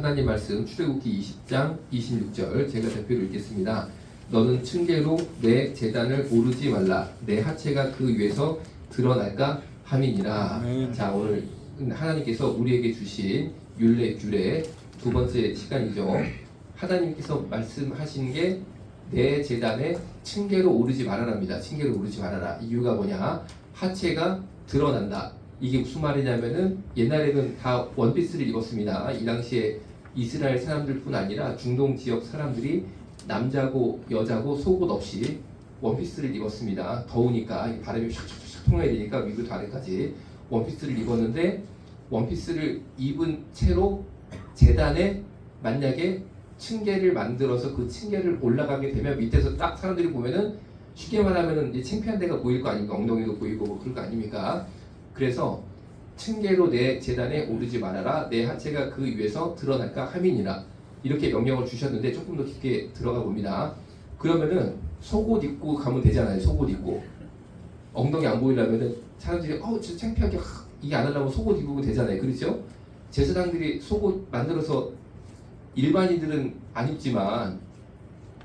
하나님 말씀 출애굽기 20장 26절 제가 대표로 읽겠습니다. 너는 층계로 내 제단을 오르지 말라. 내 하체가 그 위에서 드러날까 함이니라. 자, 오늘 하나님께서 우리에게 주신 율례 규례 두 번째 시간이죠. 하나님께서 말씀하신 게 내 제단에 층계로 오르지 말아랍니다. 층계로 오르지 말아라. 이유가 뭐냐? 하체가 드러난다. 이게 무슨 말이냐면은 옛날에는 다 원피스를 입었습니다. 이 당시에 이스라엘 사람들뿐 아니라 중동 지역 사람들이 남자고 여자고 속옷 없이 원피스를 입었습니다. 더우니까 바람이 샥샥샥 통해야 되니까 위부터 아래까지 원피스를 입었는데 원피스를 입은 채로 제단에 만약에 층계를 만들어서 그 층계를 올라가게 되면 밑에서 딱 사람들이 보면은 쉽게 말하면은 이제 창피한 데가 보일 거 아닙니까? 엉덩이도 보이고 뭐 그럴 거 아닙니까? 그래서 층계로 내 제단에 오르지 말아라. 내 하체가 그 위에서 드러날까 함이니라. 이렇게 명령을 주셨는데 조금 더 깊게 들어가 봅니다. 그러면은 속옷 입고 가면 되잖아요. 속옷 입고 엉덩이 안 보이려면은 사람들이 진짜 창피하게 이게 안 하려면 속옷 입으면 되잖아요. 그렇죠? 제사장들이 속옷 만들어서 일반인들은 안 입지만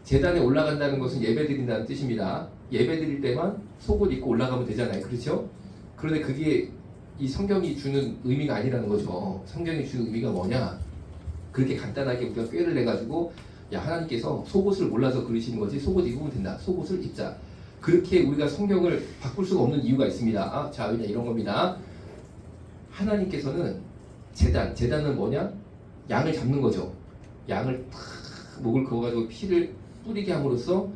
제단에 올라간다는 것은 예배 드린다는 뜻입니다. 예배 드릴 때만 속옷 입고 올라가면 되잖아요. 그렇죠? 그런데 그게 이 성경이 주는 의미가 아니라는 거죠. 성경이 주는 의미가 뭐냐? 그렇게 간단하게 우리가 꾀를 내가지고 야, 하나님께서 속옷을 몰라서 그러시는 거지 속옷 입으면 된다. 속옷을 입자. 그렇게 우리가 성경을 바꿀 수가 없는 이유가 있습니다. 자, 왜냐 이런 겁니다. 하나님께서는 제단은 뭐냐? 양을 잡는 거죠. 양을 탁 목을 그어가지고 피를 뿌리게 함으로써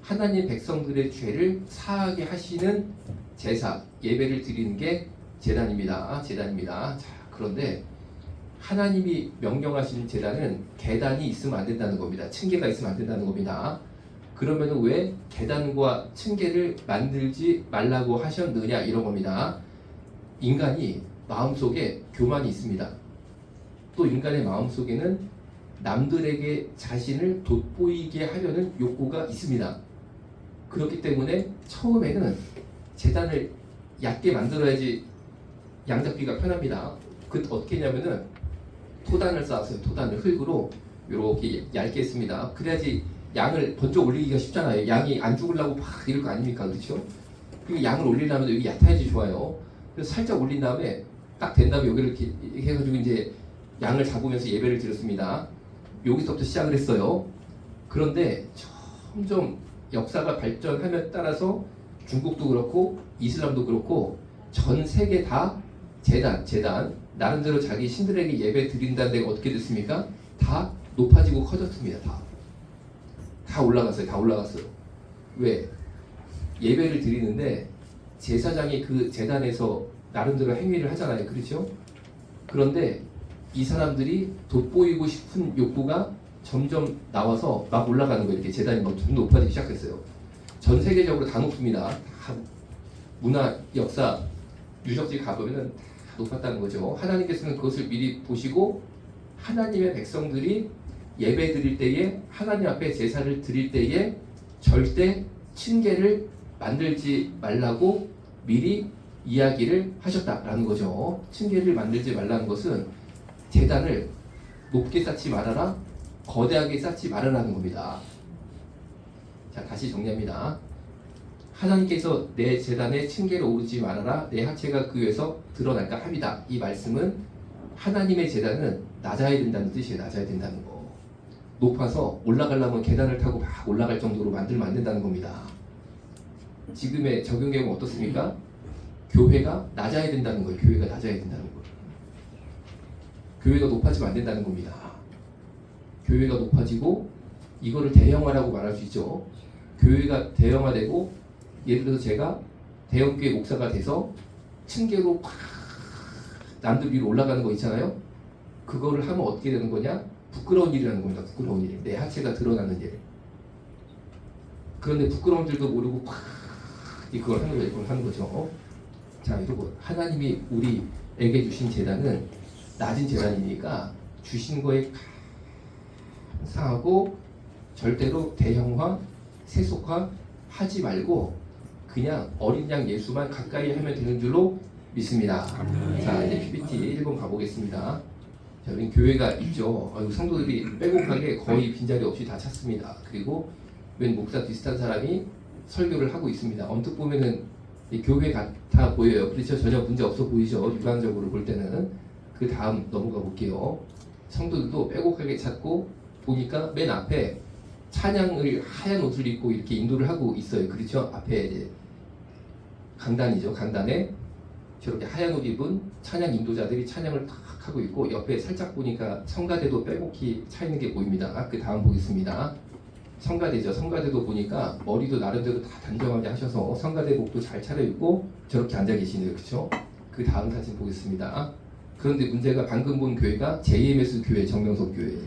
하나님 백성들의 죄를 사하게 하시는 제사, 예배를 드리는 게 제단입니다. 자, 그런데 하나님이 명령하시는 제단은 계단이 있으면 안 된다는 겁니다. 층계가 있으면 안 된다는 겁니다. 그러면 왜 계단과 층계를 만들지 말라고 하셨느냐 이런 겁니다. 인간이 마음속에 교만이 있습니다. 또 인간의 마음속에는 남들에게 자신을 돋보이게 하려는 욕구가 있습니다. 그렇기 때문에 처음에는 제단을 얕게 만들어야지 양잡기가 편합니다. 그 어떻게 했냐면은 토단을 쌓았어요. 토단을 흙으로 이렇게 얇게 했습니다. 그래야지 양을 번쩍 올리기가 쉽잖아요. 양이 안 죽으려고 막 이럴 거 아닙니까? 그렇죠? 그리고 양을 올리려면 여기 얕아야지 좋아요. 그래서 살짝 올린 다음에 딱 된 다음에 여기를 이렇게 해가지고 이제 양을 잡으면서 예배를 드렸습니다. 여기서부터 시작을 했어요. 그런데 점점 역사가 발전하면 따라서 중국도 그렇고 이슬람도 그렇고 전 세계 다 제단 나름대로 자기 신들에게 예배 드린다는 데가 어떻게 됐습니까? 다 높아지고 커졌습니다. 다 올라갔어요. 왜? 예배를 드리는데 제사장이 그 제단에서 나름대로 행위를 하잖아요. 그렇죠? 그런데 이 사람들이 돋보이고 싶은 욕구가 점점 나와서 막 올라가는 거예요. 이렇게 제단이 막 좀 높아지기 시작했어요. 전 세계적으로 다 높습니다. 다 문화, 역사, 유적지 가보면은 다 높았다는 거죠. 하나님께서는 그것을 미리 보시고 하나님의 백성들이 예배 드릴 때에 하나님 앞에 제사를 드릴 때에 절대 층계를 만들지 말라고 미리 이야기를 하셨다라는 거죠. 층계를 만들지 말라는 것은 제단을 높게 쌓지 말아라, 거대하게 쌓지 말아라는 겁니다. 자, 다시 정리합니다. 하나님께서 내 제단에 층계를 오르지 말아라, 내 하체가 그 위에서 드러날까 합니다. 이 말씀은 하나님의 제단은 낮아야 된다는 뜻이에요. 낮아야 된다는 거. 높아서 올라가려면 계단을 타고 막 올라갈 정도로 만들면 안 된다는 겁니다. 지금의 적용경은 어떻습니까? 교회가 낮아야 된다는 거예요. 교회가 낮아야 된다는 거예요. 교회가 높아지면 안 된다는 겁니다. 교회가 높아지고 이거를 대형화라고 말할 수 있죠. 교회가 대형화되고 예를 들어서 제가 대형교회 목사가 돼서 층계로 팍 남들 위로 올라가는 거 있잖아요. 그거를 하면 어떻게 되는 거냐? 부끄러운 일이라는 겁니다. 부끄러운 일. 내 하체가 드러나는 일. 그런데 부끄러운 줄도 모르고 팍 이걸 하는 거예요. 이걸 하는 거죠. 자, 여러분, 하나님이 우리에게 주신 제단은 낮은 제단이니까 주신 거에 감사하고 절대로 대형화, 세속화 하지 말고 그냥 어린 양 예수만 가까이 하면 되는 줄로 믿습니다. 자, 이제 PPT 1번 가보겠습니다. 자, 우리 교회가 있죠. 성도들이 빼곡하게 거의 빈자리 없이 다 찼습니다. 그리고 웬 목사 비슷한 사람이 설교를 하고 있습니다. 언뜻 보면은 이 교회 같아 보여요. 그렇죠? 전혀 문제 없어 보이죠. 육안적으로 볼 때는. 그 다음 넘어가 볼게요. 성도들도 빼곡하게 찾고 보니까 맨 앞에 찬양을 하얀 옷을 입고 이렇게 인도를 하고 있어요. 그렇죠? 앞에 이제 강단이죠. 강단에 저렇게 하얀 옷 입은 찬양 인도자들이 찬양을 탁 하고 있고 옆에 살짝 보니까 성가대도 빼곡히 차 있는 게 보입니다. 그 다음 보겠습니다. 성가대죠. 성가대도 보니까 머리도 나름대로 다 단정하게 하셔서 성가대복도 잘 차려입고 저렇게 앉아 계시네요. 그렇죠? 그 다음 사진 보겠습니다. 그런데 문제가 방금 본 교회가 JMS 교회, 정명석 교회.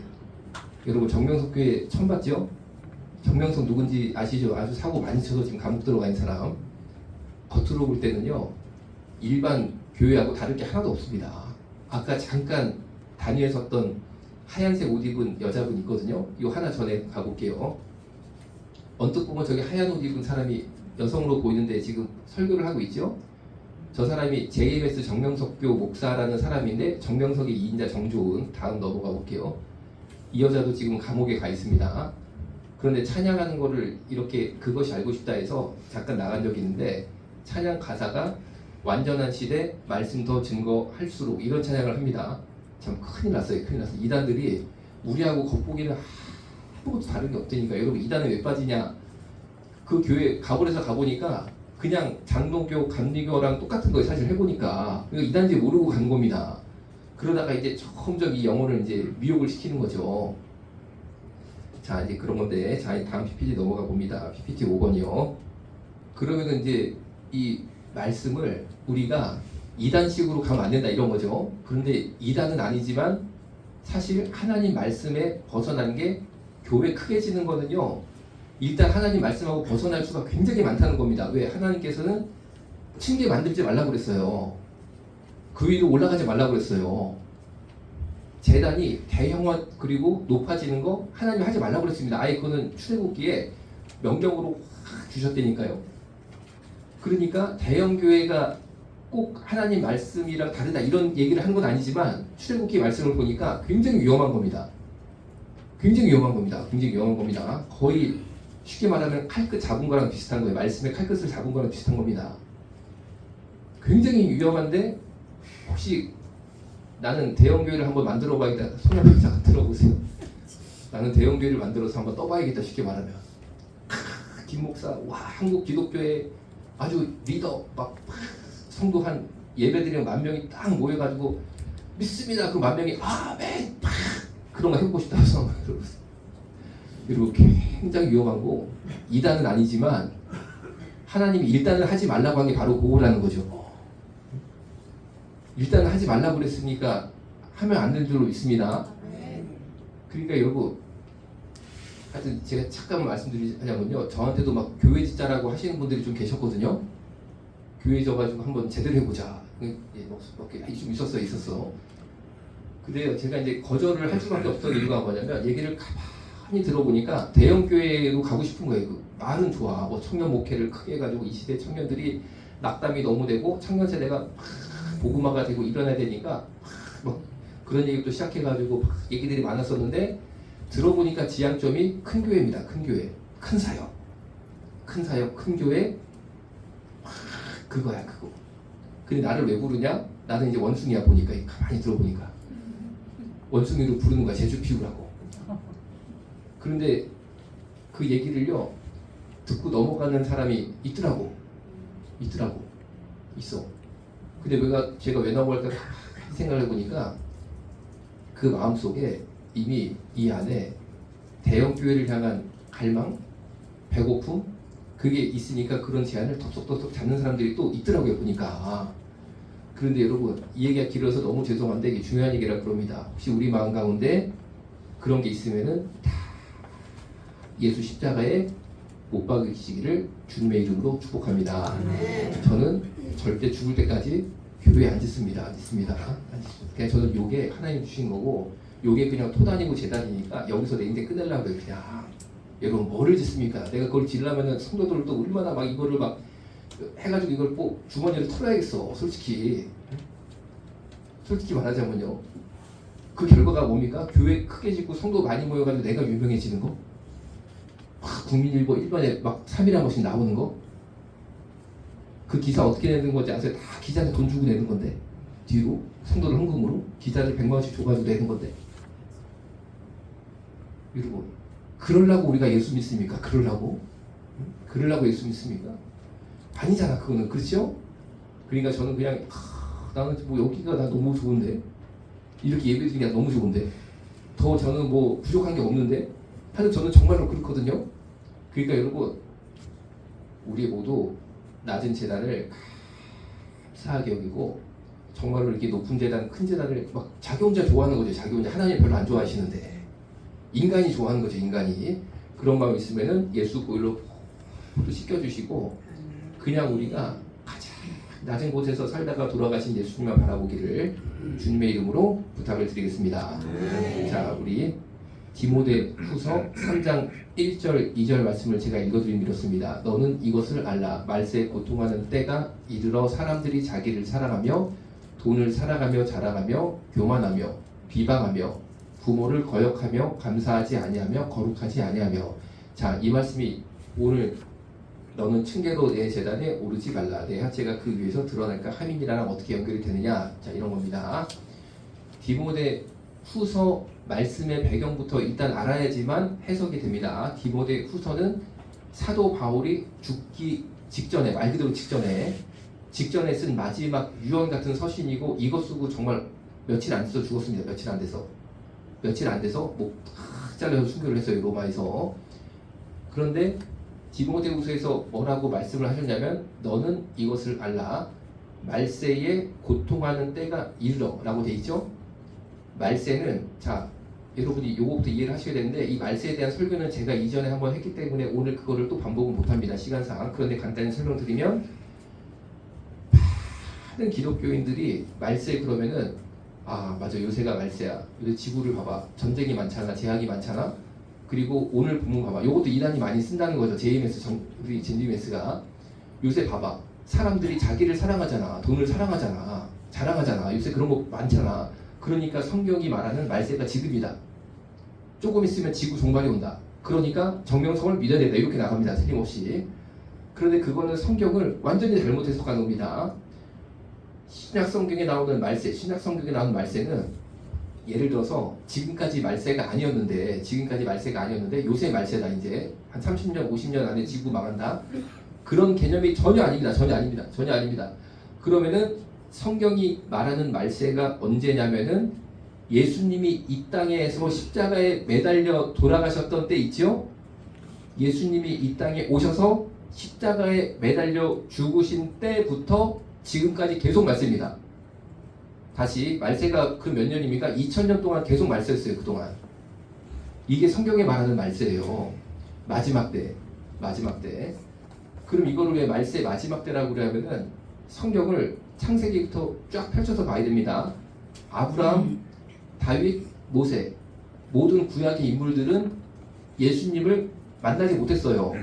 여러분 정명석 교회 처음 봤죠? 정명석 누군지 아시죠? 아주 사고 많이 쳐서 지금 감옥 들어가 있는 사람. 겉으로 볼 때는요 일반 교회하고 다를 게 하나도 없습니다. 아까 잠깐 단위에 섰던 하얀색 옷 입은 여자분 있거든요. 이거 하나 전에 가볼게요. 언뜻 보면 저기 하얀 옷 입은 사람이 여성으로 보이는데 지금 설교를 하고 있죠. 저 사람이 JMS 정명석교 목사라는 사람인데 정명석의 2인자 정조은. 다음 넘어가 볼게요. 이 여자도 지금 감옥에 가 있습니다. 그런데 찬양하는 거를 이렇게 그것이 알고 싶다 해서 잠깐 나간 적이 있는데 찬양 가사가 완전한 시대 말씀 더 증거할수록 이런 찬양을 합니다. 참 큰일 났어요. 큰일 났어요. 이단들이 우리하고 겉보기는 아무것도 다른 게 없다니까. 여러분 이단에 왜 빠지냐. 그 교회 가볼에서 가보니까 그냥 장로교, 감리교랑 똑같은 거 사실 해보니까 이단인지 모르고 간 겁니다. 그러다가 이제 점점 이 영혼을 이제 미혹을 시키는 거죠. 자 이제 그런 건데 자 다음 PPT 넘어가 봅니다. PPT 5번이요. 그러면은 이제 이 말씀을 우리가 이단식으로 가면 안 된다 이런 거죠. 그런데 이단은 아니지만 사실 하나님 말씀에 벗어난 게 교회 크게지는 거는요. 일단 하나님 말씀하고 벗어날 수가 굉장히 많다는 겁니다. 왜? 하나님께서는 층계 만들지 말라고 그랬어요. 그 위로 올라가지 말라고 그랬어요. 제단이 대형화 그리고 높아지는 거 하나님이 하지 말라고 그랬습니다. 아예 그거는 출애굽기에 명령으로 확 주셨다니까요. 그러니까 대형교회가 꼭 하나님 말씀이랑 다르다 이런 얘기를 하는 건 아니지만 출애굽기 말씀을 보니까 굉장히 위험한 겁니다. 굉장히 위험한 겁니다. 굉장히 위험한 겁니다. 거의 쉽게 말하면 칼끝 잡은 거랑 비슷한 거예요. 말씀에 칼끝을 잡은 거랑 비슷한 겁니다. 굉장히 위험한데 혹시 나는 대형교회를 한번 만들어 봐야겠다. 손 한번 잠깐 들어보세요. 나는 대형교회를 만들어서 한번 떠봐야겠다. 쉽게 말하면 김 목사 와 한국 기독교회 아주 리더 막 성도 한 예배드리면 10,000명이 딱 모여가지고 믿습니다. 그 10,000명이 아멘 그런 거 해보고 싶다 해서 그리고 굉장히 위험한 거 이단은 아니지만 하나님이 일단은 하지 말라고 한 게 바로 그거라는 거죠. 일단은 하지 말라고 그랬으니까 하면 안 되는 줄로 믿습니다. 그러니까 여러분 하여튼 제가 잠깐 말씀드리자면요. 저한테도 막 교회 짓자라고 하시는 분들이 좀 계셨거든요. 교회 져가지고 한번 제대로 해보자. 좀 있었어. 근데 제가 이제 거절을 할 수밖에 없던 이유가 뭐냐면 얘기를 가만히 들어보니까 대형 교회로 가고 싶은 거예요. 그 말은 좋아. 뭐 청년 목회를 크게 해가지고 이 시대 청년들이 낙담이 너무 되고 청년 세대가 복음화가 되고 일어나야 되니까 뭐 그런 얘기도 시작해가지고 얘기들이 많았었는데 들어보니까 지향점이 큰 교회입니다. 큰 교회, 큰 사역, 큰 교회. 그거야 그거. 근데 나를 왜 부르냐? 나는 이제 원숭이야 보니까 가만히 들어보니까 원숭이로 부르는 거야. 제주 피우라고. 그런데 그 얘기를요 듣고 넘어가는 사람이 있더라고. 있어. 근데 제가 왜 넘어갈까 생각을 해보니까 그 마음속에 이미 이 안에 대형 교회를 향한 갈망, 배고픔 그게 있으니까 그런 제안을 덥석덥석 잡는 사람들이 또 있더라고요 보니까. 그런데 여러분 이 얘기가 길어서 너무 죄송한데 이게 중요한 얘기라 그럽니다. 혹시 우리 마음 가운데 그런 게 있으면은 다 예수 십자가에 못 박으시기를 주님의 이름으로 축복합니다. 저는 절대 죽을 때까지 교회에 안 짓습니다. 그냥 저는 요게 하나님 주신 거고 요게 그냥 토단이고 재단이니까 여기서 내 인생 끝내려고 그래요. 그냥 여러분 뭐를 짓습니까? 내가 그걸 지으려면 성도들도 얼마나 막 이거를 막 해가지고 이걸 꼭 주머니를 털어야겠어. 솔직히 말하자면요. 그 결과가 뭡니까? 교회 크게 짓고 성도 많이 모여가지고 내가 유명해지는 거? 막 국민일보 1번에 막 3일에 한 번씩 나오는 거? 그 기사 어떻게 내는 건지 아세요? 다 기자한테 돈 주고 내는 건데 뒤로 성도들 헌금으로 기자들 100만 원씩 줘가지고 내는 건데 이러고 그러려고 우리가 예수 믿습니까? 그러려고? 응? 그러려고 예수 믿습니까? 아니잖아 그거는. 그렇죠? 그러니까 저는 그냥 나는 뭐 여기가 나 너무 좋은데 이렇게 예배드리기가 너무 좋은데 더 저는 뭐 부족한 게 없는데 하여튼 저는 정말로 그렇거든요. 그러니까 여러분 우리 모두 낮은 재단을 감사하게 여기고 정말로 이렇게 높은 재단 큰 재단을 막 자기 혼자 좋아하는 거죠. 자기 혼자 하나님 별로 안 좋아하시는데 인간이 좋아하는 거죠. 인간이 그런 마음 있으면은 예수 보일로 씻겨주시고 그냥 우리가 가장 낮은 곳에서 살다가 돌아가신 예수님만 바라보기를 주님의 이름으로 부탁을 드리겠습니다. 자, 우리 디모데 후서 3장 1절 2절 말씀을 제가 읽어드리면 이렇습니다. 너는 이것을 알라. 말세에 고통하는 때가 이르러 사람들이 자기를 사랑하며 돈을 사랑하며 자랑하며 교만하며 비방하며 부모를 거역하며 감사하지 아니하며 거룩하지 아니하며. 자, 이 말씀이 오늘 너는 층계로 내 제단에 오르지 말라. 내 하체가 그 위에서 드러날까 함이니라랑 어떻게 연결이 되느냐. 자, 이런 겁니다. 디모데 후서 말씀의 배경부터 일단 알아야지만 해석이 됩니다. 디모데 후서는 사도 바울이 죽기 직전에 말 그대로 직전에 쓴 마지막 유언 같은 서신이고 이것 쓰고 정말 며칠 안 돼서 죽었습니다. 며칠 안 돼서 목 잘라서 순교를 했어요. 로마에서. 그런데 디모데후서에서 뭐라고 말씀을 하셨냐면 너는 이것을 알라. 말세에 고통하는 때가 이르러 라고 돼 있죠. 말세는 자 여러분이 요거부터 이해를 하셔야 되는데 이 말세에 대한 설교는 제가 이전에 한번 했기 때문에 오늘 그거를 또 반복은 못합니다. 시간상. 그런데 간단히 설명드리면 많은 기독교인들이 말세 그러면은 아 맞아 요새가 말세야. 요새 지구를 봐봐. 전쟁이 많잖아. 재앙이 많잖아. 그리고 오늘 본문 봐봐. 요것도 이단이 많이 쓴다는 거죠. JMS 우리 JMS가 요새 봐봐. 사람들이 자기를 사랑하잖아. 돈을 사랑하잖아. 자랑하잖아. 요새 그런 거 많잖아. 그러니까 성경이 말하는 말세가 지금이다. 조금 있으면 지구 종말이 온다. 그러니까 정명성을 믿어야 된다. 이렇게 나갑니다. 틀림없이. 그런데 그거는 성경을 완전히 잘못 해석한 겁니다. 신약 성경에 나오는 말세는 예를 들어서 지금까지 말세가 아니었는데 요새 말세다. 이제 한 30년 50년 안에 지구 망한다. 그런 개념이 전혀 아닙니다. 그러면은 성경이 말하는 말세가 언제냐면은 예수님이 이 땅에서 십자가에 매달려 돌아가셨던 때 있죠? 예수님이 이 땅에 오셔서 십자가에 매달려 죽으신 때부터 지금까지 계속 말세입니다. 다시 말세가 그 몇 년입니까? 2000년 동안 계속 말세였어요. 그동안. 이게 성경에 말하는 말세예요. 마지막 때. 그럼 이거를 왜 말세 마지막 때라고 그러냐면은 성경을 창세기부터 쫙 펼쳐서 봐야 됩니다. 아브라함, 다윗, 모세 모든 구약의 인물들은 예수님을 만나지 못했어요.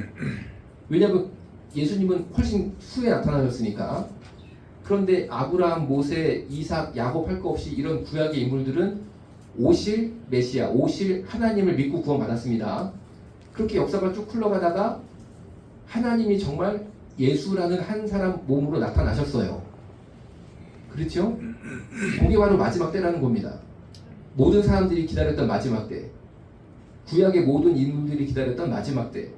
왜냐하면 예수님은 훨씬 후에 나타나셨으니까. 그런데 아브라함, 모세, 이삭, 야곱 할 거 없이 이런 구약의 인물들은 오실 메시아, 오실 하나님을 믿고 구원받았습니다. 그렇게 역사가 쭉 흘러가다가 하나님이 정말 예수라는 한 사람 몸으로 나타나셨어요. 그렇죠? 그게 바로 마지막 때라는 겁니다. 모든 사람들이 기다렸던 마지막 때. 구약의 모든 인물들이 기다렸던 마지막 때.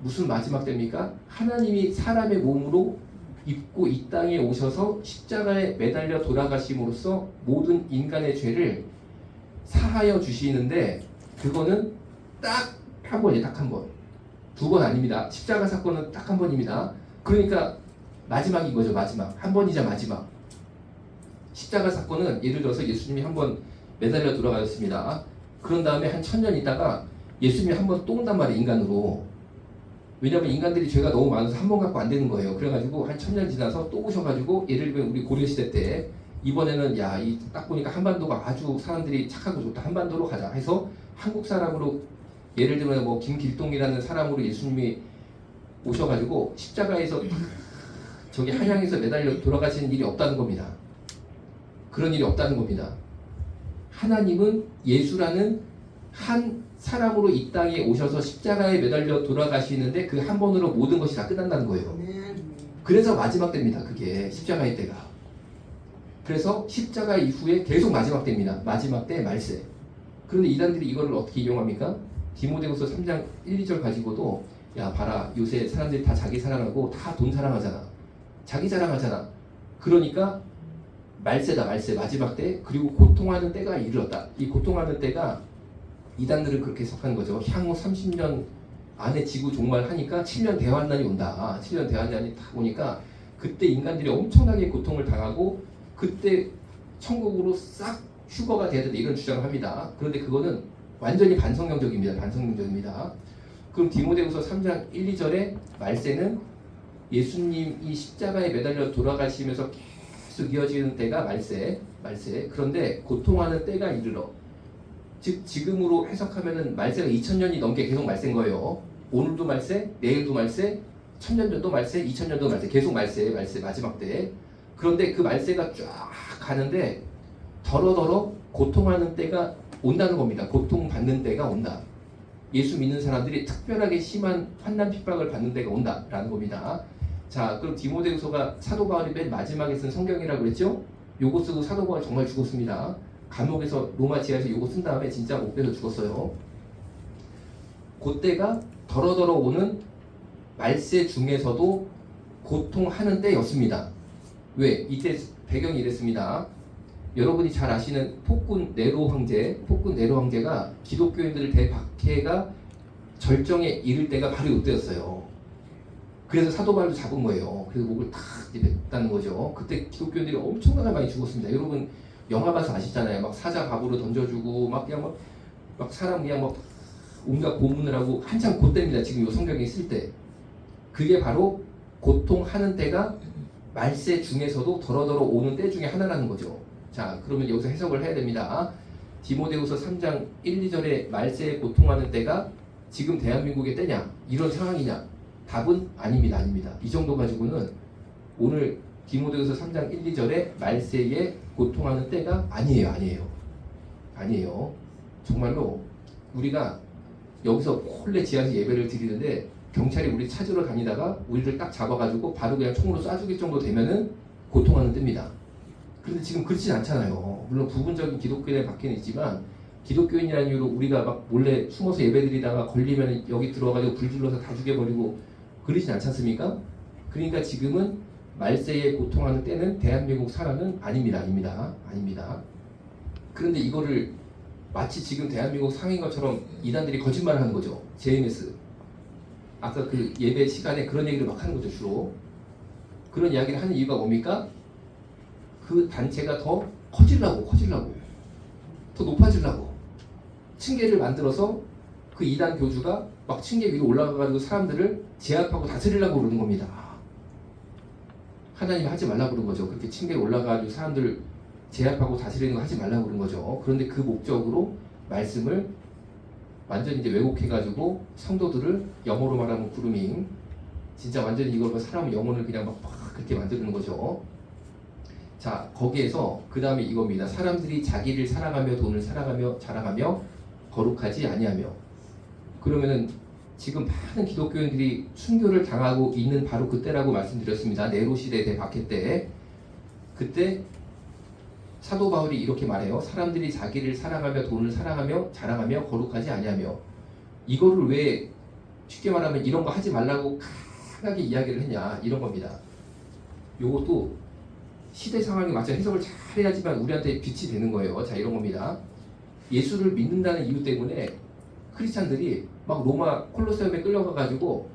무슨 마지막 때입니까? 하나님이 사람의 몸으로 입고 이 땅에 오셔서 십자가에 매달려 돌아가심으로써 모든 인간의 죄를 사하여 주시는데 그거는 딱 한 번이에요. 딱 한 번. 두 번 아닙니다. 십자가 사건은 딱 한 번입니다. 그러니까 마지막인 거죠. 마지막. 한 번이자 마지막. 십자가 사건은 예를 들어서 예수님이 한 번 매달려 돌아가셨습니다. 그런 다음에 한 1000년 있다가 예수님이 한 번 또 온단 말이에요. 인간으로. 왜냐하면 인간들이 죄가 너무 많아서 한 번 갖고 안 되는 거예요. 그래가지고 한 1000년 지나서 또 오셔가지고 예를 들면 우리 고려시대 때 이번에는 야, 이 딱 보니까 한반도가 아주 사람들이 착하고 좋다. 한반도로 가자 해서 한국 사람으로 예를 들면 뭐 김길동이라는 사람으로 예수님이 오셔가지고 십자가에서 저기 한양에서 매달려 돌아가시는 일이 없다는 겁니다. 그런 일이 없다는 겁니다. 하나님은 예수라는 한 사람으로 이 땅에 오셔서 십자가에 매달려 돌아가시는데 그 한 번으로 모든 것이 다 끝난다는 거예요. 그래서 마지막 때입니다. 그게 십자가의 때가. 그래서 십자가 이후에 계속 마지막 때입니다. 마지막 때 말세. 그런데 이단들이 이거를 어떻게 이용합니까? 디모데후서 3장 1, 2절 가지고도 야 봐라 요새 사람들이 다 자기 사랑하고 다 돈 사랑하잖아. 자기 자랑하잖아. 그러니까 말세다 말세 마지막 때 그리고 고통하는 때가 이르렀다. 이 고통하는 때가 이단들은 그렇게 해석하는 거죠. 향후 30년 안에 지구 종말하니까 7년 대환란이 온다. 7년 대환란이 딱 오니까 그때 인간들이 엄청나게 고통을 당하고 그때 천국으로 싹 휴거가 돼야 된다 이런 주장을 합니다. 그런데 그거는 완전히 반성경적입니다. 반성경적입니다. 그럼 디모데후서 3장 1, 2절의 말세는 예수님이 십자가에 매달려 돌아가시면서 계속 이어지는 때가 말세. 그런데 고통하는 때가 이르러. 즉 지금으로 해석하면은 말세가 2000년이 넘게 계속 말세인 거예요. 오늘도 말세, 내일도 말세, 1000년 전도 말세, 2000년도 말세, 계속 말세 마지막 때. 그런데 그 말세가 쫙 가는데 더러더러 고통하는 때가 온다는 겁니다. 고통받는 때가 온다. 예수 믿는 사람들이 특별하게 심한 환난 핍박을 받는 때가 온다라는 겁니다. 자, 그럼 디모데후서가 사도 바울이 맨 마지막에 쓴 성경이라고 그랬죠? 요거 쓰고 사도 바울 정말 죽었습니다. 감옥에서 로마 지하에서 요거 쓴 다음에 진짜 못 빼서 죽었어요. 그때가 더러더러 오는 말세 중에서도 고통하는 때였습니다. 왜? 이때 배경이 이랬습니다. 여러분이 잘 아시는 폭군 네로 황제가 기독교인들을 대박해가 절정에 이를 때가 바로 이때였어요. 그래서 사도 바울도 잡은 거예요. 그래서 목을 탁 뱉다는 거죠. 그때 기독교인들이 엄청나게 많이 죽었습니다. 여러분 영화 봐서 아시잖아요. 막 사자 갑으로 던져주고 막 그냥 막 사람 그냥 막 온갖 고문을 하고 한참 그때입니다. 지금 이 성경에 있을 때 그게 바로 고통하는 때가 말세 중에서도 더러더러 오는 때 중에 하나라는 거죠. 자, 그러면 여기서 해석을 해야 됩니다. 디모데후서 3장 1, 2절에 말세에 고통하는 때가 지금 대한민국의 때냐? 이런 상황이냐? 답은 아닙니다. 이 정도 가지고는 오늘 디모데후서 3장 1, 2절에 말세에 고통하는 때가 아니에요. 정말로 우리가 여기서 홀레 지하에서 예배를 드리는데 경찰이 우리 찾으러 다니다가 우리를 딱 잡아가지고 바로 그냥 총으로 쏴 죽일 정도 되면은 고통하는 때입니다. 그런데 지금 그렇진 않잖아요. 물론 부분적인 기독교인의 밖에는 있지만 기독교인이라는 이유로 우리가 막 몰래 숨어서 예배드리다가 걸리면 여기 들어가지고 불 질러서 다 죽여버리고 그러진 않지 않습니까? 그러니까 지금은 말세에 고통하는 때는 대한민국 사람은 아닙니다. 그런데 이거를 마치 지금 대한민국 상인 것처럼 이단들이 거짓말을 하는 거죠. JMS. 아까 그 예배 시간에 그런 얘기를 막 하는 거죠. 주로. 그런 이야기를 하는 이유가 뭡니까? 그 단체가 더 커지려고 더 높아지려고 층계를 만들어서 그 이단 교주가 막 층계 위로 올라가가지고 사람들을 제압하고 다스리려고 그러는 겁니다. 하나님이 하지 말라고 그런 거죠. 그렇게 층계에 올라가가지고 사람들 제압하고 다스리는 거 하지 말라고 그런 거죠. 그런데 그 목적으로 말씀을 완전히 이제 왜곡해가지고 성도들을 영어로 말하면 그루밍, 진짜 완전히 이걸 사람 영혼을 그냥 막 그렇게 만드는 거죠. 자, 거기에서 그 다음에 이겁니다. 사람들이 자기를 사랑하며 돈을 사랑하며 자랑하며 거룩하지 아니하며. 그러면은 지금 많은 기독교인들이 순교를 당하고 있는 바로 그때라고 말씀드렸습니다. 네로 시대 대박해 때. 그때 사도 바울이 이렇게 말해요. 사람들이 자기를 사랑하며 돈을 사랑하며 자랑하며 거룩하지 아니하며. 이거를 왜 쉽게 말하면 이런 거 하지 말라고 강하게 이야기를 했냐, 이런 겁니다. 요것도 시대 상황에 맞춰 해석을 잘 해야지만 우리한테 빛이 되는 거예요. 자, 이런 겁니다. 예수를 믿는다는 이유 때문에 크리스찬들이 막 로마 콜로세움에 끌려가가지고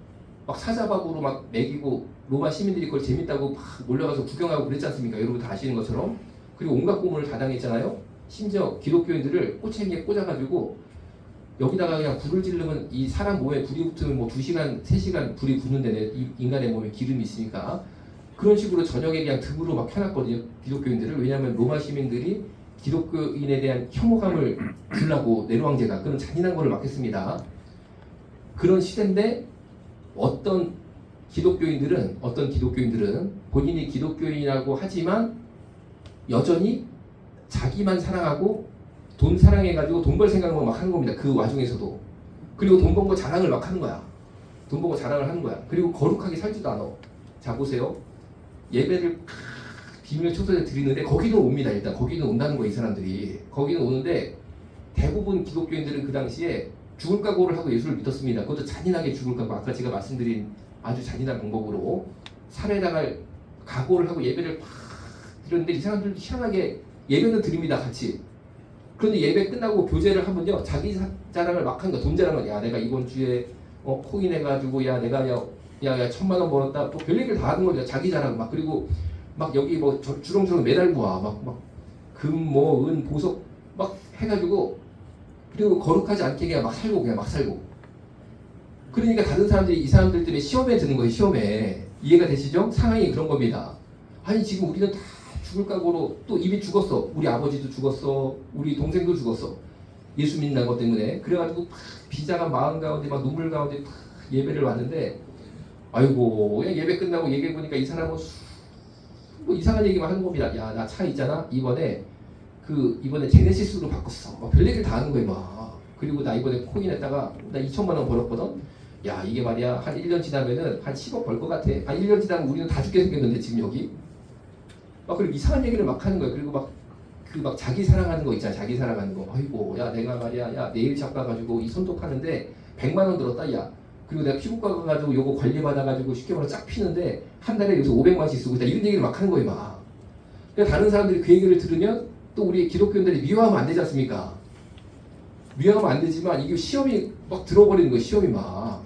막 사자밥으로 막 먹이고 로마 시민들이 그걸 재밌다고 막 몰려가서 구경하고 그랬지 않습니까? 여러분 다 아시는 것처럼. 그리고 온갖 고문을 다 당했잖아요. 심지어 기독교인들을 꼬챙이에 꽂아가지고 여기다가 그냥 불을 지르면 이 사람 몸에 불이 붙으면 뭐 2시간, 3시간 불이 붙는데 이 인간의 몸에 기름이 있으니까 그런 식으로 저녁에 그냥 등으로 막 켜놨거든요. 기독교인들을. 왜냐하면 로마 시민들이 기독교인에 대한 혐오감을 주려고 네로 황제가 그런 잔인한 거를 막 했습니다. 그런 시대인데 어떤 기독교인들은 본인이 기독교인이라고 하지만 여전히 자기만 사랑하고 돈 사랑해가지고 돈 벌 생각만 막 하는 겁니다. 그 와중에서도. 그리고 돈 번 거 자랑을 막 하는 거야. 돈 번 거 자랑을 하는 거야. 그리고 거룩하게 살지도 않아. 자 보세요. 예배를 비밀 초소에 드리는데 거기는 옵니다. 일단 거기는 온다는 거예요. 이 사람들이. 거기는 오는데 대부분 기독교인들은 그 당시에 죽을 각오를 하고 예수를 믿었습니다. 그것도 잔인하게 죽을 각오. 아까 제가 말씀드린 아주 잔인한 방법으로 살해당할 각오를 하고 예배를 팍 드렸는데 이 사람들도 희한하게 예배는 드립니다. 같이. 그런데 예배 끝나고 교제를 하면요. 자기 자랑을 막 하는 거야. 돈 자랑을. 야 내가 이번 주에 코인 해가지고 야 내가 야 1,000만 원 벌었다. 또 별얘기를 다 하는 거죠. 자기 자랑 막. 그리고 막 여기 뭐 주렁주렁 매달고 와. 막 금 뭐 은 보석 막 해가지고 그리고 거룩하지 않게 그냥 막 살고 그냥 막 살고. 그러니까 다른 사람들이 이 사람들 때문에 시험에 드는 거예요. 시험에. 이해가 되시죠? 상황이 그런 겁니다. 아니 지금 우리는 다 죽을 각오로 또 이미 죽었어. 우리 아버지도 죽었어. 우리 동생도 죽었어. 예수 믿는 것 때문에. 그래가지고 비장한 마음 가운데 막 눈물 가운데 예배를 왔는데 아이고 그냥 예배 끝나고 얘기해 보니까 이 사람은 뭐 이상한 얘기만 하는 겁니다. 야 나 차 있잖아. 이번에 제네시스로 바꿨어. 막 별 얘기를 다 하는 거예요. 막. 그리고 나 이번에 코인 했다가 나 2천만 원 벌었거든. 야 이게 말이야 한 1년 지나면은 한 10억 벌 것 같아. 한 1년 지나면 우리는 다 죽게 생겼는데 지금 여기. 막 그리고 이상한 얘기를 막 하는 거야. 그리고 막 자기 사랑하는 거 있잖아. 자기 사랑하는 거. 아이고 야 내가 말이야 야 네일샵 가가지고 이 손톱 하는데 100만 원 들었다 야. 그리고 내가 피부과 가가지고 요거 관리 받아가지고 쉽게 말해서 쫙 피는데 한 달에 여기서 500만원씩 쓰고 있다. 이런 얘기를 막 하는 거예요. 막. 그러니까 다른 사람들이 그 얘기를 들으면 또 우리 기독교인들이 미워하면 안 되지 않습니까? 미워하면 안 되지만 이게 시험이 막 들어버리는 거예요. 시험이 막.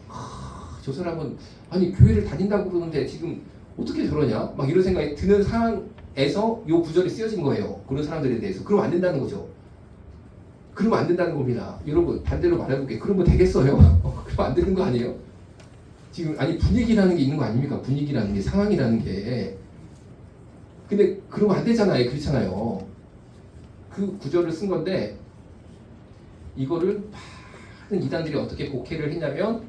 저 사람은 아니 교회를 다닌다고 그러는데 지금 어떻게 저러냐? 막 이런 생각이 드는 상황에서 요 구절이 쓰여진 거예요. 그런 사람들에 대해서. 그러면 안 된다는 거죠. 그러면 안 된다는 겁니다. 여러분 반대로 말해볼게요. 그러면 되겠어요? 그러면 안 되는 거 아니에요? 지금 아니 분위기라는 게 있는 거 아닙니까? 분위기라는 게 상황이라는 게. 근데 그러면 안 되잖아요. 그렇잖아요. 그 구절을 쓴 건데 이거를 많은 이단들이 어떻게 곡해를 했냐면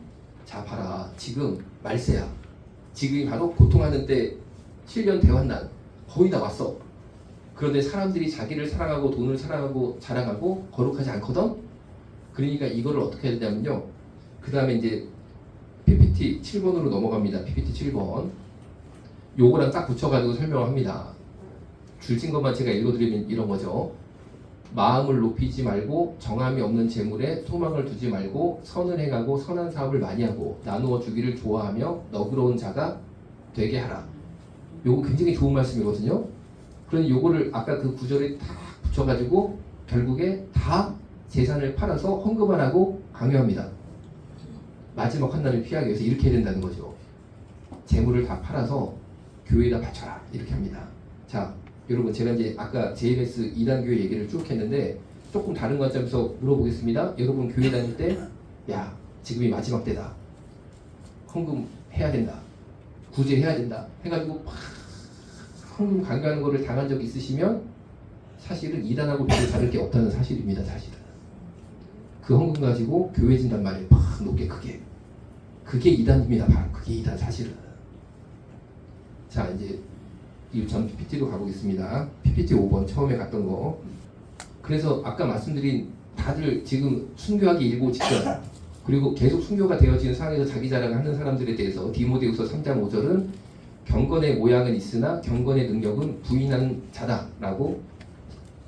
자 봐라 지금 말세야. 지금이 바로 고통하는 때 7년 대환난 거의 다 왔어. 그런데 사람들이 자기를 사랑하고 돈을 사랑하고 자랑하고 거룩하지 않거든. 그러니까 이거를 어떻게 해야 되냐면요. 그 다음에 이제 PPT 7번으로 넘어갑니다. PPT 7번 요거랑 딱 붙여가지고 설명을 합니다. 줄진 것만 제가 읽어드리면 이런 거죠. 마음을 높이지 말고 정함이 없는 재물에 소망을 두지 말고 선을 행하고 선한 사업을 많이 하고 나누어 주기를 좋아하며 너그러운 자가 되게 하라. 요거 굉장히 좋은 말씀이거든요. 그런데 요거를 아까 그 구절에 다 붙여가지고 결국에 다 재산을 팔아서 헌금하라고 강요합니다. 마지막 환난을 피하기 위해서 이렇게 해야 된다는 거죠. 재물을 다 팔아서 교회에다 바쳐라 이렇게 합니다. 자 여러분 제가 이제 아까 JMS 2단 교회 얘기를 쭉 했는데 조금 다른 관점에서 물어보겠습니다. 여러분 교회 다닐 때 야 지금이 마지막 때다. 헌금 해야 된다. 구제해야 된다. 해가지고 막 헌금 강요하는 거를 당한 적 있으시면 사실은 2단하고 별로 다를 게 없다는 사실입니다. 사실은. 그 헌금 가지고 교회 진단 말이에요. 팍 높게 크게. 그게 2단입니다. 바로 그게 2단 사실은. 자 이제 전 PPT로 가보겠습니다. PPT 5번 처음에 갔던 거. 그래서 아까 말씀드린 다들 지금 순교하기 일보 직전 그리고 계속 순교가 되어지는 상황에서 자기 자랑을 하는 사람들에 대해서 디모데후서 3장 5절은 경건의 모양은 있으나 경건의 능력은 부인하는 자다라고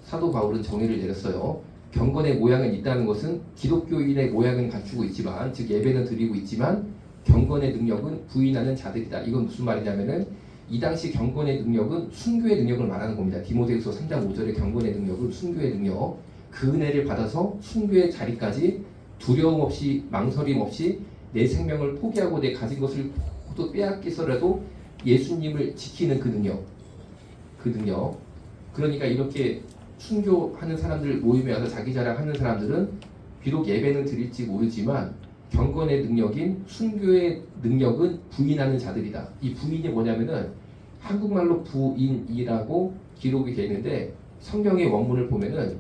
사도 바울은 정의를 내렸어요. 경건의 모양은 있다는 것은 기독교인의 모양은 갖추고 있지만 즉 예배는 드리고 있지만 경건의 능력은 부인하는 자들이다. 이건 무슨 말이냐면은 이 당시 경건의 능력은 순교의 능력을 말하는 겁니다. 디모데후서 3장 5절의 경건의 능력은 순교의 능력. 그 은혜를 받아서 순교의 자리까지 두려움 없이 망설임 없이 내 생명을 포기하고 내 가진 것을 모두 빼앗기서라도 예수님을 지키는 그 능력. 그 능력. 그러니까 이렇게 순교하는 사람들 모임에 와서 자기 자랑하는 사람들은 비록 예배는 드릴지 모르지만 경건의 능력인 순교의 능력은 부인하는 자들이다. 이 부인이 뭐냐면은 한국말로 부인이라고 기록이 되어 있는데 성경의 원문을 보면은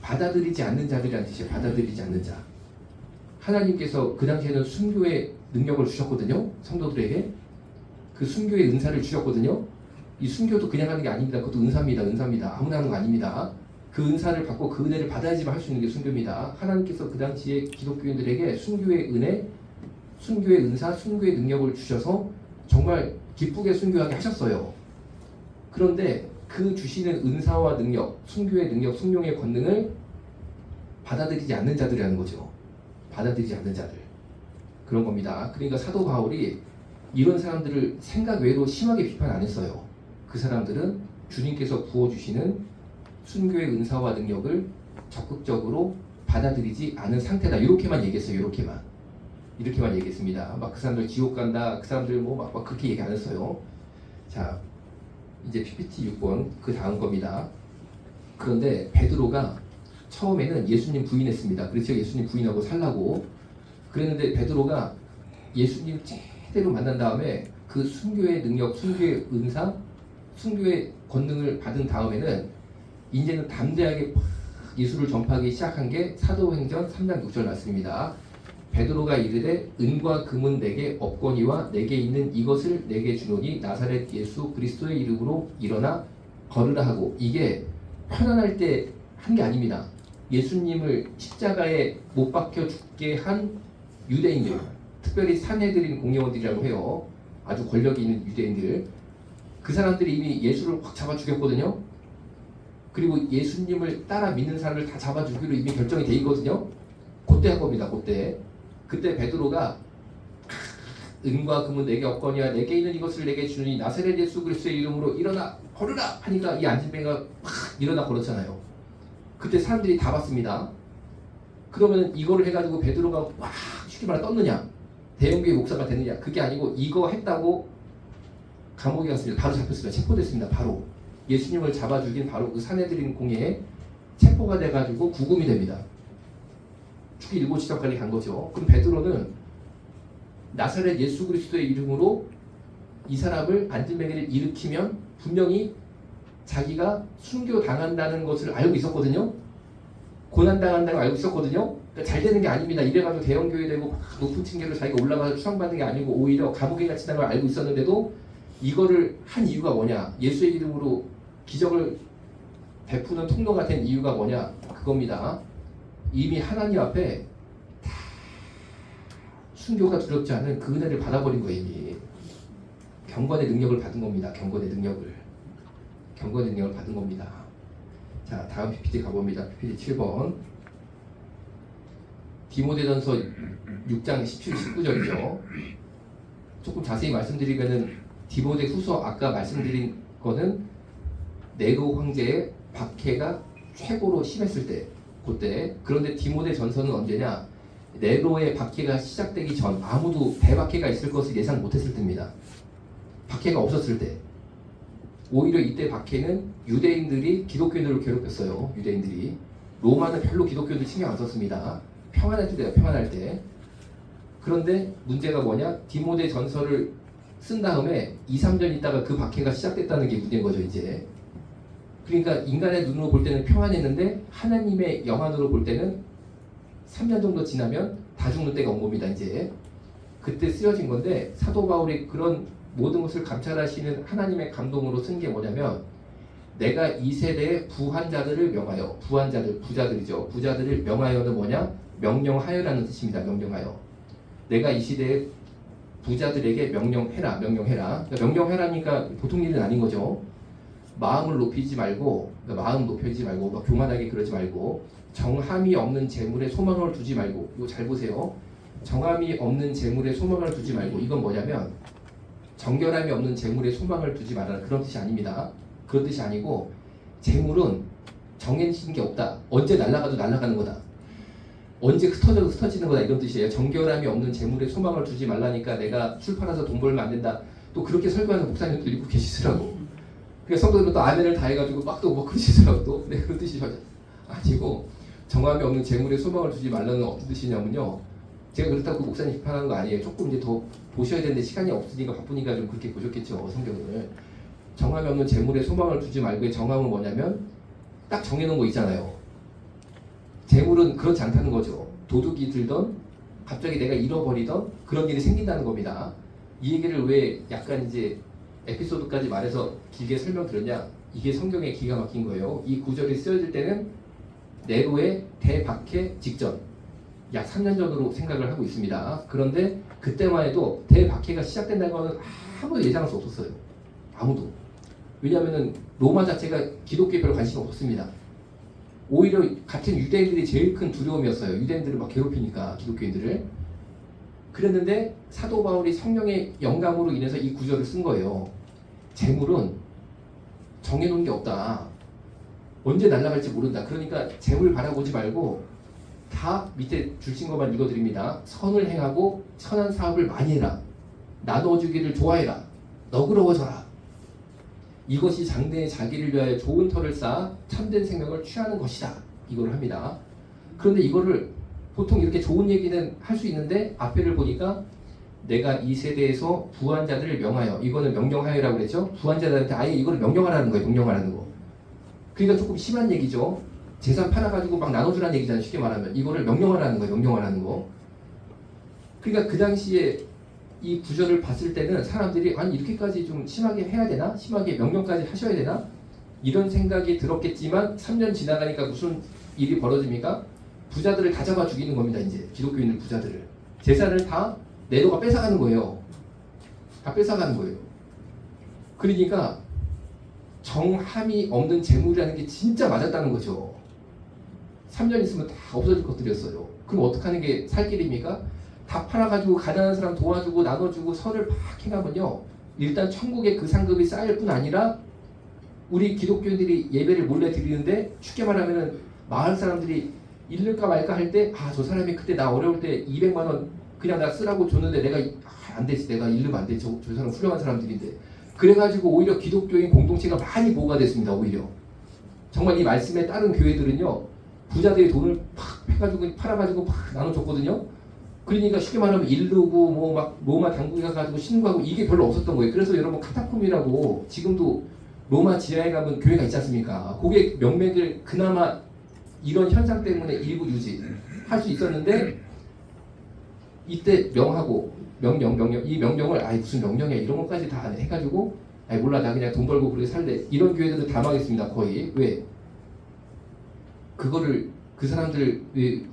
받아들이지 않는 자들이라는 뜻이에요. 받아들이지 않는 자. 하나님께서 그 당시에는 순교의 능력을 주셨거든요. 성도들에게. 그 순교의 은사를 주셨거든요. 이 순교도 그냥 하는 게 아닙니다. 그것도 은사입니다. 은사입니다. 아무나 하는 거 아닙니다. 그 은사를 받고 그 은혜를 받아야지만 할 수 있는 게 순교입니다. 하나님께서 그 당시에 기독교인들에게 순교의 은혜, 순교의 은사, 순교의 능력을 주셔서 정말 기쁘게 순교하게 하셨어요. 그런데 그 주시는 은사와 능력, 순교의 능력, 순종의 권능을 받아들이지 않는 자들이라는 거죠. 받아들이지 않는 자들. 그런 겁니다. 그러니까 사도 바울이 이런 사람들을 생각 외로 심하게 비판 안 했어요. 그 사람들은 주님께서 부어주시는 순교의 은사와 능력을 적극적으로 받아들이지 않은 상태다. 이렇게만 얘기했어요. 이렇게만 얘기했습니다. 막 그 사람들 지옥 간다. 그 사람들 막 그렇게 얘기 안 했어요. 자, 이제 PPT 6번 그 다음 겁니다. 그런데 베드로가 처음에는 예수님 부인했습니다. 그래서 예수님 부인하고 살라고 그랬는데 베드로가 예수님 제대로 만난 다음에 그 순교의 능력, 순교의 은사, 순교의 권능을 받은 다음에는 이제는 담대하게 예수를 전파하기 시작한 게 사도행전 3장 6절 말씀입니다. 베드로가 이르되 은과 금은 내게 없거니와 내게 있는 이것을 내게 주노니 나사렛 예수 그리스도의 이름으로 일어나 걸으라 하고, 이게 편안할 때 한 게 아닙니다. 예수님을 십자가에 못 박혀 죽게 한 유대인들, 특별히 산헤드린 공회원들이라고 해요. 아주 권력이 있는 유대인들, 그 사람들이 이미 예수를 확 잡아 죽였거든요. 그리고 예수님을 따라 믿는 사람을 다 잡아 죽이기로 이미 결정이 돼 있거든요. 그때 한 겁니다. 그때 베드로가 은과 금은 내게 없거니와 내게 있는 이것을 내게 주니 나사렛 예수 그리스도의 이름으로 일어나 걸으라 하니까 이 안진뱅이가 막 일어나 걸었잖아요. 그때 사람들이 다 봤습니다. 그러면 이거를 해가지고 베드로가 와 쉽게 말해 떴느냐, 대형교회 목사가 됐느냐, 그게 아니고 이거 했다고 감옥에 갔습니다. 바로 잡혔습니다. 체포됐습니다. 바로 예수님을 잡아 죽인 바로 그 산헤드린 공회에 체포가 돼가지고 구금이 됩니다. 죽기 일곱 지점까지 간 거죠. 그럼 베드로는 나사렛 예수 그리스도의 이름으로 이 사람을 안진뱅이를 일으키면 분명히 자기가 순교 당한다는 것을 알고 있었거든요. 고난 당한다는 걸 알고 있었거든요. 그러니까 잘 되는 게 아닙니다. 이래가지고 대형 교회 되고 높은 층계로 자기가 올라가서 추앙받는 게 아니고 오히려 감옥에 갇힌다는 걸 알고 있었는데도 이거를 한 이유가 뭐냐? 예수의 이름으로 기적을 베푸는 통로가 된 이유가 뭐냐? 그겁니다. 이미 하나님 앞에 다 순교가 두렵지 않은 그 은혜를 받아버린 거예요. 이미 경건의 능력을 받은 겁니다. 경건의 능력을 받은 겁니다. 자, 다음 PPT 가봅니다. PPT 7번 디모데전서 6장 17, 19절이죠. 조금 자세히 말씀드리면은 디모데 후서 아까 말씀드린 거는 네로 황제의 박해가 최고로 심했을 때, 그때. 그런데 디모데 전서는 언제냐? 네로의 박해가 시작되기 전, 아무도 대박해가 있을 것을 예상 못했을 때입니다. 박해가 없었을 때. 오히려 이때 박해는 유대인들이 기독교인들을 괴롭혔어요. 유대인들이. 로마는 별로 기독교인들 신경 안 썼습니다. 평안할 때요, 평안할 때. 그런데 문제가 뭐냐? 디모데 전서를 쓴 다음에 2, 3년 있다가 그 박해가 시작됐다는 게 문제인 거죠, 이제. 그러니까 인간의 눈으로 볼 때는 평안했는데 하나님의 영안으로 볼 때는 3년 정도 지나면 다 죽는 때가 온 겁니다, 이제. 그때 쓰여진 건데, 사도 바울이 그런 모든 것을 감찰하시는 하나님의 감동으로 쓴 게 뭐냐면, 내가 이 세대의 부한자들을 명하여, 부한자들, 부자들이죠. 부자들을 명하여는 뭐냐? 명령하여라는 뜻입니다. 명령하여. 내가 이 시대의 부자들에게 명령해라. 그러니까 명령해라니까 보통 일은 아닌 거죠. 마음을 높이지 말고, 마음 높이지 말고, 막 교만하게 그러지 말고, 정함이 없는 재물에 소망을 두지 말고, 이거 잘 보세요. 정함이 없는 재물에 소망을 두지 말고, 이건 뭐냐면 정결함이 없는 재물에 소망을 두지 말아라, 그런 뜻이 아닙니다. 그런 뜻이 아니고, 재물은 정해진 게 없다. 언제 날아가도 날아가는 거다. 언제 흩어져도 흩어지는 거다, 이런 뜻이에요. 정결함이 없는 재물에 소망을 두지 말라니까 내가 술 팔아서 돈 벌면 안 된다. 또 그렇게 설교하는 목사님도 있고 계시더라고. 그래서 성도들은 또 아멘을 다 해가지고 막 또 뭐 그러시더라고. 또 네, 그런 뜻이 아니고, 정함이 없는 재물에 소망을 두지 말라는 어떤 뜻이냐면요, 제가 그렇다고 목사님 비판하는 거 아니에요. 조금 이제 더 보셔야 되는데 시간이 없으니까 바쁘니까 좀 그렇게 보셨겠죠, 성경을. 정함이 없는 재물에 소망을 두지 말고의 정함은 뭐냐면 딱 정해놓은 거 있잖아요. 재물은 그렇지 않다는 거죠. 도둑이 들던 갑자기 내가 잃어버리던 그런 일이 생긴다는 겁니다. 이 얘기를 왜 약간 이제 에피소드까지 말해서 길게 설명드렸냐? 이게 성경에 기가 막힌 거예요. 이 구절이 쓰여질 때는 네로의 대박해 직전, 약 3년 전으로 생각을 하고 있습니다. 그런데 그때만 해도 대박해가 시작된다는 것은 아무도 예상할 수 없었어요. 아무도. 왜냐하면 로마 자체가 기독교에 별 관심이 없었습니다. 오히려 같은 유대인들이 제일 큰 두려움이었어요. 유대인들을 막 괴롭히니까 기독교인들을. 그랬는데 사도 바울이 성령의 영감으로 인해서 이 구절을 쓴 거예요. 재물은 정해놓은 게 없다. 언제 날아갈지 모른다. 그러니까 재물 바라보지 말고 다 밑에 줄친 것만 읽어드립니다. 선을 행하고 선한 사업을 많이 해라. 나눠주기를 좋아해라. 너그러워져라. 이것이 장래의 자기를 위하여 좋은 터를 쌓아 참된 생명을 취하는 것이다. 이걸 합니다. 그런데 이거를 보통 이렇게 좋은 얘기는 할 수 있는데 앞에를 보니까 내가 이 세대에서 부한 자들을 명하여, 이거는 명령하여라고 그랬죠. 부한 자들한테 아예 이거를 명령하라는 거예요. 명령하라는 거. 그러니까 조금 심한 얘기죠. 재산 팔아가지고 막 나눠주라는 얘기잖아요. 쉽게 말하면 이거를 명령하라는 거예요. 명령하라는 거. 그러니까 그 당시에 이 구절을 봤을 때는 사람들이 아니 이렇게까지 좀 심하게 해야 되나? 심하게 명령까지 하셔야 되나? 이런 생각이 들었겠지만 3년 지나가니까 무슨 일이 벌어집니까? 부자들을 다 잡아 죽이는 겁니다. 이제 기독교인들 부자들을. 재산을 다 네로가 뺏어가는 거예요. 다 뺏어가는 거예요. 그러니까 정함이 없는 재물이라는 게 진짜 맞았다는 거죠. 3년 있으면 다 없어질 것들이었어요. 그럼 어떻게 하는 게 살 길입니까? 다 팔아가지고 가난한 사람 도와주고 나눠주고 선을 팍 해가면요. 일단 천국에 그 상급이 쌓일 뿐 아니라 우리 기독교인들이 예배를 몰래 드리는데 쉽게 말하면 마을 사람들이 잃을까 말까 할 때 아, 저 사람이 그때 나 어려울 때 200만 원 그냥 나 쓰라고 줬는데 내가 안 되지. 내가 잃으면 안 되지. 저 사람 훌륭한 사람들인데. 그래가지고 오히려 기독교인 공동체가 많이 보호가 됐습니다. 오히려. 정말 이 말씀에 따른 교회들은요. 부자들이 돈을 팍 해가지고 팔아가지고 팍 나눠줬거든요. 그러니까 쉽게 말하면 이르고 뭐 막 로마 당국에 가가지고 신고하고 이게 별로 없었던 거예요. 그래서 여러분 카타콤이라고 지금도 로마 지하에 가면 교회가 있지 않습니까? 그게 명맥을 그나마 이런 현상 때문에 일부 유지할 수 있었는데 이때 명하고 명령 이 명령을 아이 무슨 명령이야 이런 것까지 다 해가지고 아이 몰라 나 그냥 돈 벌고 그렇게 살래 이런 교회들도 다 망했습니다. 거의. 왜? 그거를 그 사람들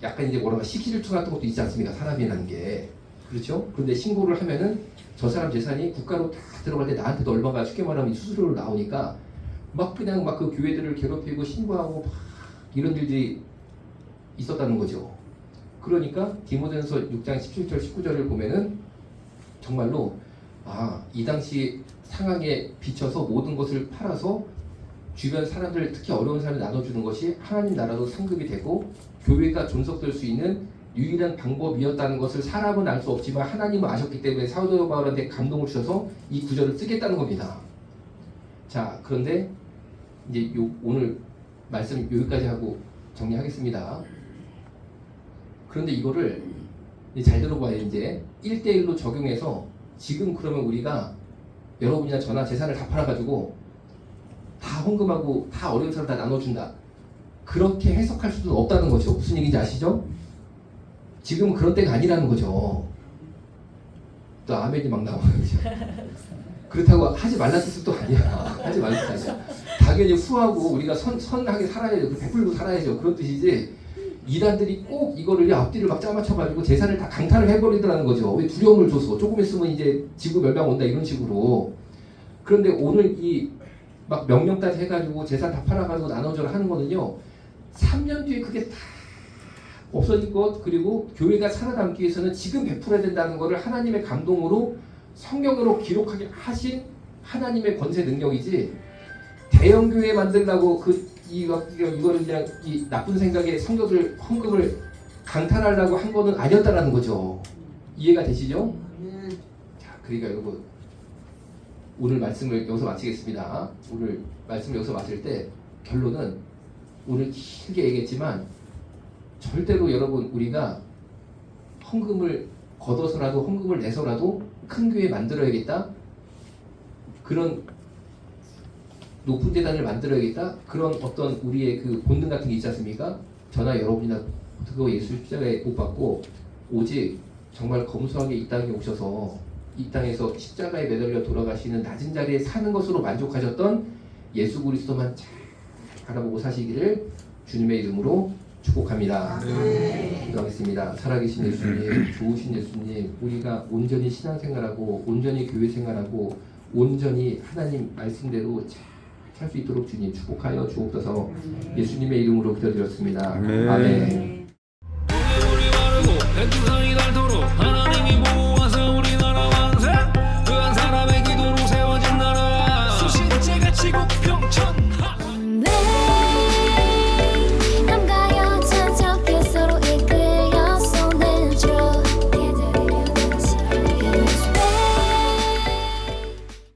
약간 이제 뭐랄까 시기질투 같은 것도 있지 않습니까? 사람이라는 게. 그렇죠? 그런데 신고를 하면은 저 사람 재산이 국가로 다 들어갈 때 나한테도 얼마가 쉽게 말하면 수수료로 나오니까 막 그냥 막 그 교회들을 괴롭히고 신고하고 막 이런 일들이 있었다는 거죠. 그러니까 디모데전서 6장 17절 19절을 보면은 정말로 이 당시 상황에 비춰서 모든 것을 팔아서 주변 사람들 특히 어려운 사람을 나눠주는 것이 하나님 나라도 상급이 되고 교회가 존속될 수 있는 유일한 방법이었다는 것을 사람은 알 수 없지만 하나님은 아셨기 때문에 사도 바울한테 감동을 주셔서 이 구절을 쓰겠다는 겁니다. 자, 그런데 이제 오늘 말씀 여기까지 하고 정리하겠습니다. 그런데 이거를 잘 들어봐야 이제 1대1로 적용해서 지금 그러면 우리가 여러분이나 저나 재산을 다 팔아가지고 다 헌금하고 다 어려운 사람 다 나눠준다. 그렇게 해석할 수도 없다는 거죠. 무슨 얘기인지 아시죠? 지금은 그런 때가 아니라는 거죠. 또 아멘이 막 나와요. 그렇다고 하지 말라는 뜻도 아니야. 하지 말라는 뜻이 아니야. 당연히 후하고 우리가 선하게 살아야죠. 베풀고 살아야죠. 그런 뜻이지. 이단들이 꼭 이거를 앞뒤를 막 짜맞춰가지고 재산을 다 강탈을 해버리더라는 거죠. 왜 두려움을 줘서 조금 있으면 이제 지구 멸망 온다 이런 식으로. 그런데 오늘 이 막 명령까지 해가지고 재산 다 팔아가지고 나눠줘라 하는 거는요. 3년 뒤에 그게 다 없어질 것 그리고 교회가 살아남기 위해서는 지금 베풀어야 된다는 것을 하나님의 감동으로 성경으로 기록하게 하신 하나님의 권세 능력이지 대형 교회 만들려고 이거를 그냥 이 나쁜 생각에 성격을 헌금을 강탈하려고 한 거는 아니었다라는 거죠. 이해가 되시죠? 자, 그러니까 여러분 오늘 말씀을 여기서 마치겠습니다. 오늘 말씀을 여기서 마칠 때 결론은 오늘 길게 얘기했지만 절대로 여러분 우리가 헌금을 걷어서라도 헌금을 내서라도 큰 교회 만들어야겠다. 그런 높은 재단을 만들어야겠다. 그런 어떤 우리의 그 본능 같은 게 있지 않습니까? 저나 여러분이나 그거 예수 십자가에 못 받고 오직 정말 검소하게 이 땅에 오셔서 이 땅에서 십자가에 매달려 돌아가시는 낮은 자리에 사는 것으로 만족하셨던 예수 그리스도만 잘 바라보고 사시기를 주님의 이름으로 축복합니다. 기도하겠습니다. 살아계신 예수님, 좋으신 예수님, 우리가 온전히 신앙생활하고 온전히 교회생활하고 온전히 하나님 말씀대로 잘 살 수 있도록 주님 축복하여 주옵소서. 예수님의 이름으로 기도드렸습니다. 아멘.